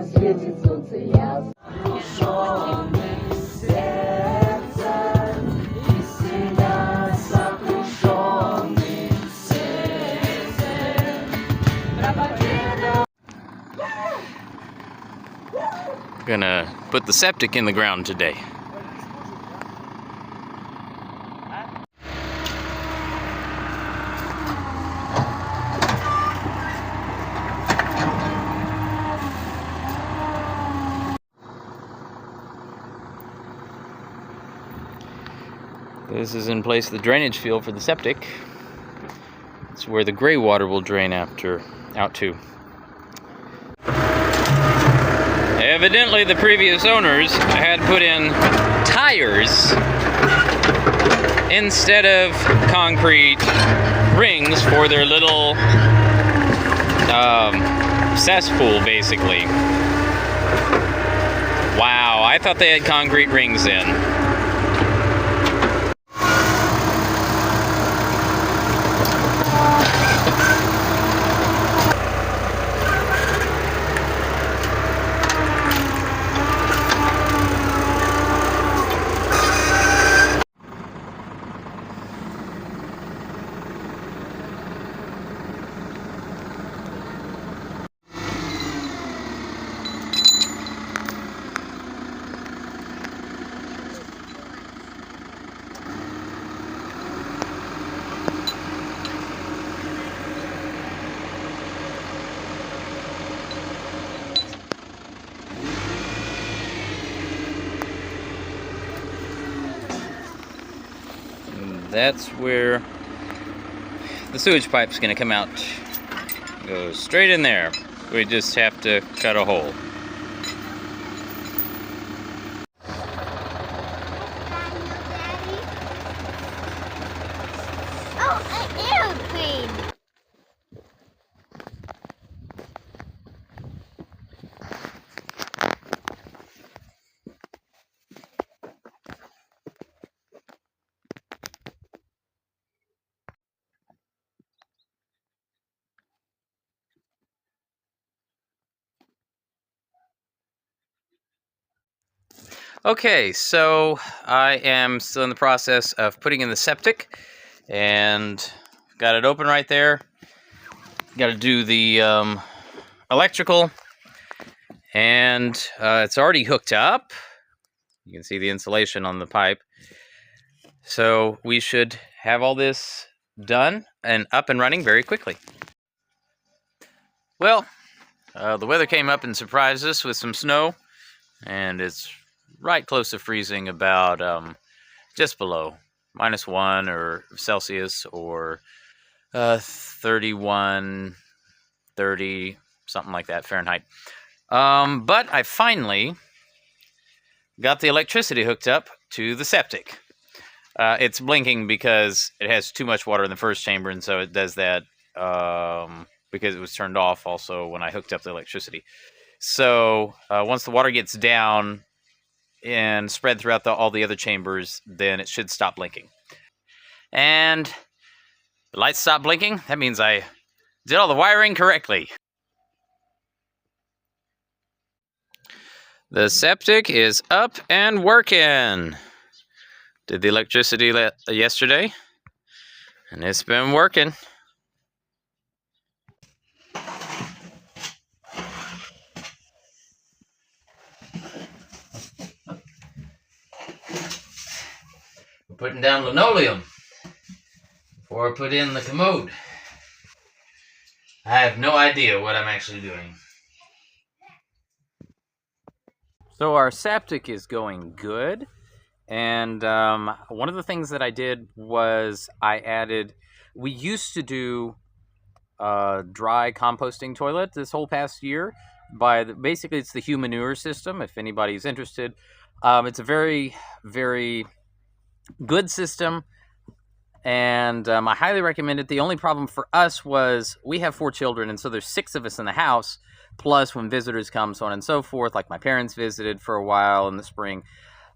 светит солнце ясно. Сокрушенным сердцем, истинно сокрушенным сердцем, проповедуй. Gonna put the septic in the ground today. This is in place of the drainage field for the septic. It's where the gray water will drain out to. Evidently, the previous owners had put in tires instead of concrete rings for their little cesspool, basically. Wow, I thought they had concrete rings in. That's where the sewage pipe's gonna come out. Goes straight in there. We just have to cut a hole. Oh, an airplane! Okay, so I am still in the process of putting in the septic, and got it open right there. Got to do the electrical, and it's already hooked up. You can see the insulation on the pipe. So we should have all this done and up and running very quickly. Well, the weather came up and surprised us with some snow, and it's right close to freezing, about just below -1 or Celsius, or 31, 30, something like that, Fahrenheit. But I finally got the electricity hooked up to the septic. It's blinking because it has too much water in the first chamber, and so it does that because it was turned off also when I hooked up the electricity. So once the water gets down and spread throughout all the other chambers, then it should stop blinking. And the lights stop blinking. That means I did all the wiring correctly. The septic is up and working. Did the electricity yesterday, and it's been working. We're putting down linoleum before I put in the commode. I have no idea what I'm actually doing. So our septic is going good, and one of the things that I did was we used to do a dry composting toilet this whole past year. Basically it's the human manure system, if anybody's interested. It's a very, very good system, and I highly recommend it. The only problem for us was we have 4 children, and so there's 6 of us in the house, plus when visitors come, so on and so forth. Like my parents visited for a while in the spring.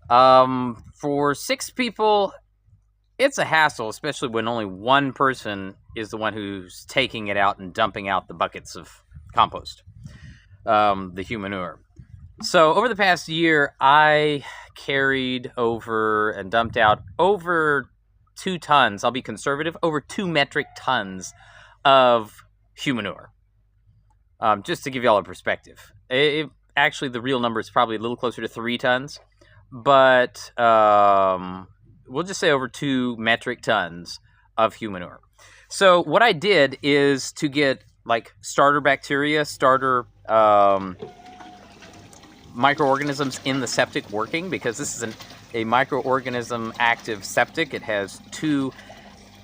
For 6 people, it's a hassle, especially when only one person is the one who's taking it out and dumping out the buckets of compost. the human manure. So over the past year, I carried over and dumped out over 2 tons. I'll be conservative, over 2 metric tons of human manure. Just to give you all a perspective. Actually, the real number is probably a little closer to 3 tons, but we'll just say over 2 metric tons of human manure. So what I did is to get like starter bacteria, starter microorganisms in the septic working, because this is a microorganism active septic. It has two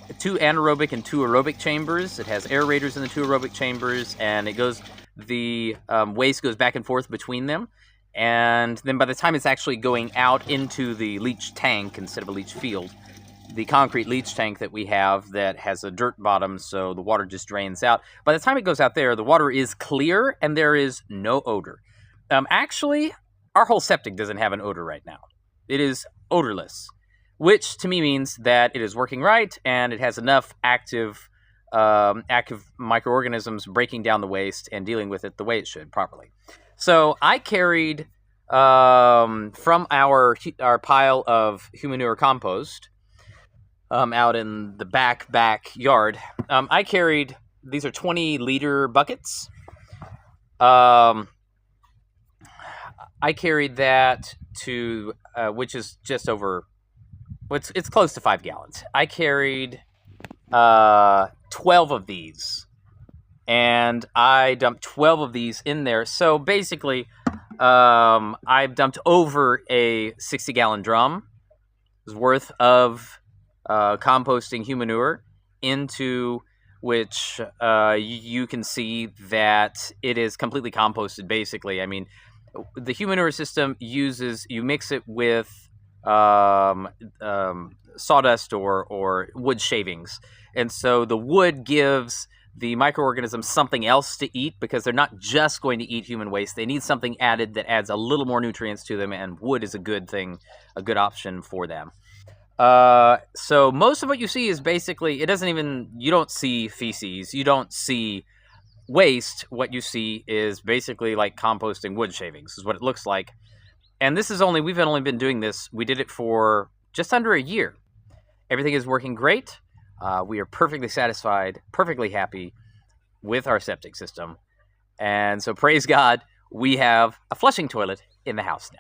anaerobic and 2 aerobic chambers. It has aerators in the 2 aerobic chambers, and the waste goes back and forth between them. And then by the time it's actually going out into the leach tank instead of a leach field, the concrete leach tank that we have that has a dirt bottom, so the water just drains out. By the time it goes out there, the water is clear and there is no odor. Actually, our whole septic doesn't have an odor right now. It is odorless, which to me means that it is working right and it has enough active microorganisms breaking down the waste and dealing with it the way it should properly. So I carried from our pile of human manure compost out in the backyard. I carried, these are 20-liter buckets. I carried that to, which is just over, it's close to 5 gallons. I carried 12 of these, and I dumped 12 of these in there. So basically, I've dumped over a 60-gallon drum worth of composting human manure, into which you can see that it is completely composted, basically. I mean, the human manure system uses, you mix it with sawdust or wood shavings. And so the wood gives the microorganisms something else to eat, because they're not just going to eat human waste. They need something added that adds a little more nutrients to them, and wood is a good thing, a good option for them. So most of what you see is basically, you don't see feces, you don't see waste. What you see is basically like composting wood shavings is what it looks like. And we've only been doing this, we did it for just under a year. Everything is working great. We are perfectly satisfied, perfectly happy with our septic system. And so praise God, we have a flushing toilet in the house now.